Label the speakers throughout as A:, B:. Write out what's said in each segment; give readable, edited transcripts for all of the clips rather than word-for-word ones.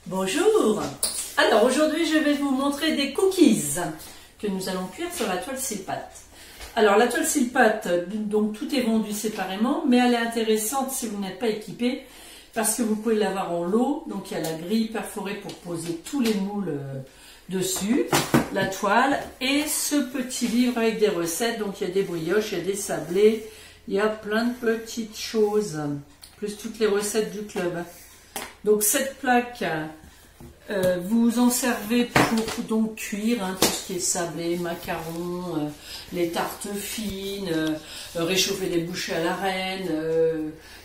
A: Bonjour. Alors aujourd'hui je vais vous montrer des cookies que nous allons cuire sur la toile cile-pâte. Alors la toile cile-pâte, donc tout est vendu séparément, mais elle est intéressante si vous n'êtes pas équipé parce que vous pouvez l'avoir en lot. Donc il y a la grille perforée pour poser tous les moules dessus, la toile et ce petit livre avec des recettes. Donc il y a des brioches, il y a des sablés, il y a plein de petites choses, plus toutes les recettes du club. Donc cette plaque, vous en servez pour donc cuire tout ce qui est sablé, macarons, les tartes fines, réchauffer les bouchées à la reine,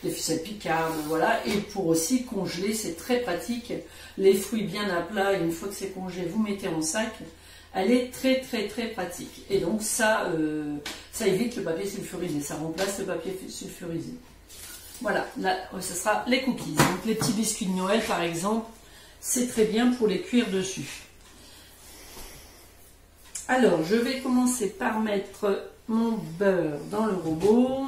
A: les ficelles picardes, voilà. Et pour aussi congeler, c'est très pratique. Les fruits bien à plat, une fois que c'est congelé, vous mettez en sac. Elle est très pratique. Et donc ça évite le papier sulfurisé, ça remplace le papier sulfurisé. Voilà, là, ce sera les cookies. Donc les petits biscuits de Noël, par exemple, c'est très bien pour les cuire dessus. Alors, je vais commencer par mettre mon beurre dans le robot.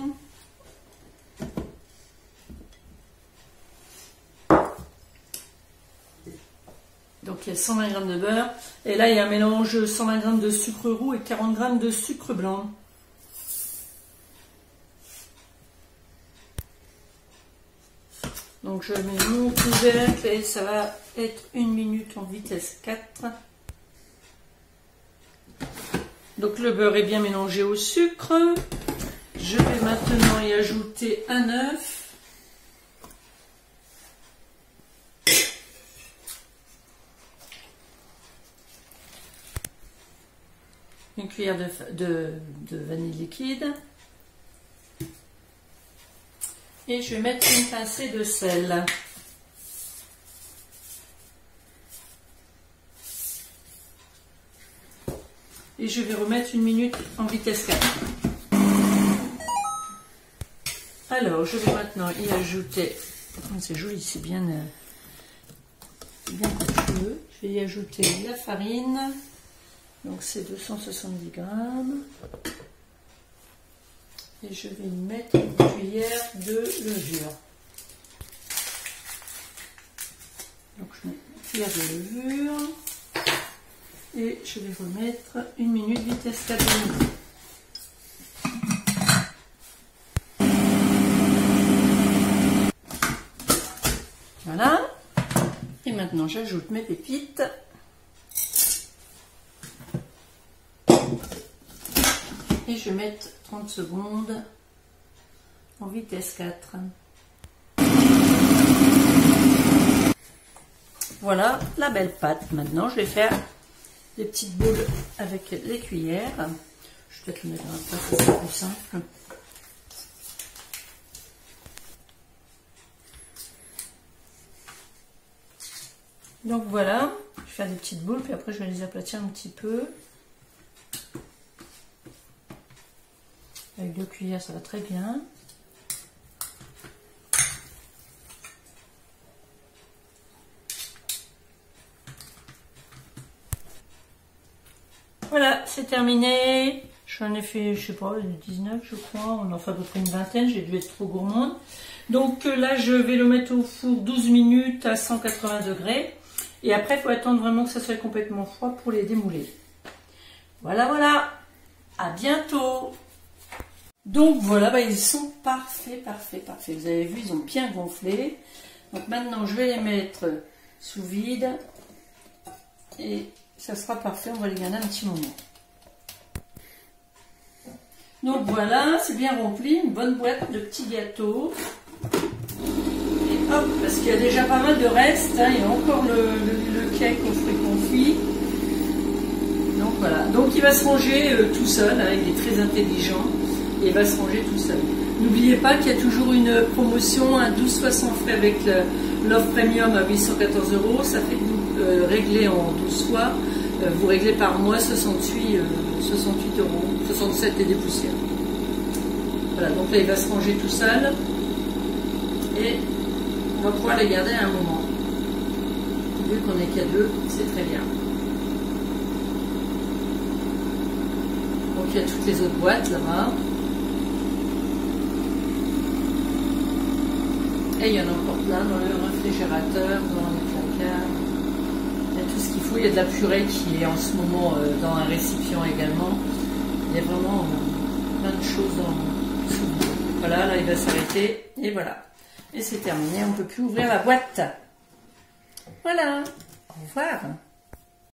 A: Donc il y a 120 g de beurre. Et là, il y a un mélange 120 g de sucre roux et 40 g de sucre blanc. Donc je mets mon couvercle et ça va être 1 minute en vitesse 4. Donc le beurre est bien mélangé au sucre. Je vais maintenant y ajouter un œuf. Une cuillère de vanille liquide. Et je vais mettre une pincée de sel. Et je vais remettre 1 minute en vitesse 4. Alors, je vais maintenant y ajouter, c'est joli, c'est bien copieux. Je vais y ajouter la farine. Donc c'est 270 g. Et je vais y mettre une cuillère de levure. Donc je mets une cuillère de levure. Et je vais remettre 1 minute vitesse 4. Voilà. Et maintenant j'ajoute mes pépites. Et je vais mettre 30 secondes en vitesse 4. Voilà la belle pâte. Maintenant, je vais faire des petites boules avec les cuillères. Je vais peut-être le mettre dans la pâte, c'est plus simple. Donc voilà, je vais faire des petites boules, puis après je vais les aplatir un petit peu. Avec 2 cuillères, ça va très bien. Voilà, c'est terminé. J'en ai fait, je sais pas, 19 je crois. On en fait à peu près une vingtaine, j'ai dû être trop gourmande. Donc là, je vais le mettre au four 12 minutes à 180 degrés. Et après, il faut attendre vraiment que ça soit complètement froid pour les démouler. Voilà. À bientôt. Donc voilà, ils sont parfaits. Vous avez vu, ils ont bien gonflé. Donc maintenant, je vais les mettre sous vide. Et ça sera parfait, on va les garder un petit moment. Donc voilà, c'est bien rempli, une bonne boîte de petits gâteaux. Et hop, parce qu'il y a déjà pas mal de restes. Il y a encore le cake aux fruits confits. Donc voilà, donc il va se ranger tout seul, il est très intelligent. Et il va se ranger tout seul. N'oubliez pas qu'il y a toujours une promotion, un 12,60 frais avec l'offre premium à 814 €. Ça fait que vous réglez en 12 fois, vous réglez par mois 68 €, 67 et des poussières. Voilà, donc là il va se ranger tout seul. Et on va pouvoir les garder à un moment. Vu qu'on est qu'à 2, c'est très bien. Donc il y a toutes les autres boîtes là-bas. Et il y en a encore plein dans le réfrigérateur, dans les placards. il y a tout ce qu'il faut. Il y a de la purée qui est en ce moment dans un récipient également. Il y a vraiment plein de choses dans... Voilà, là il va s'arrêter et voilà. Et c'est terminé, on ne peut plus ouvrir la boîte. Voilà, au revoir.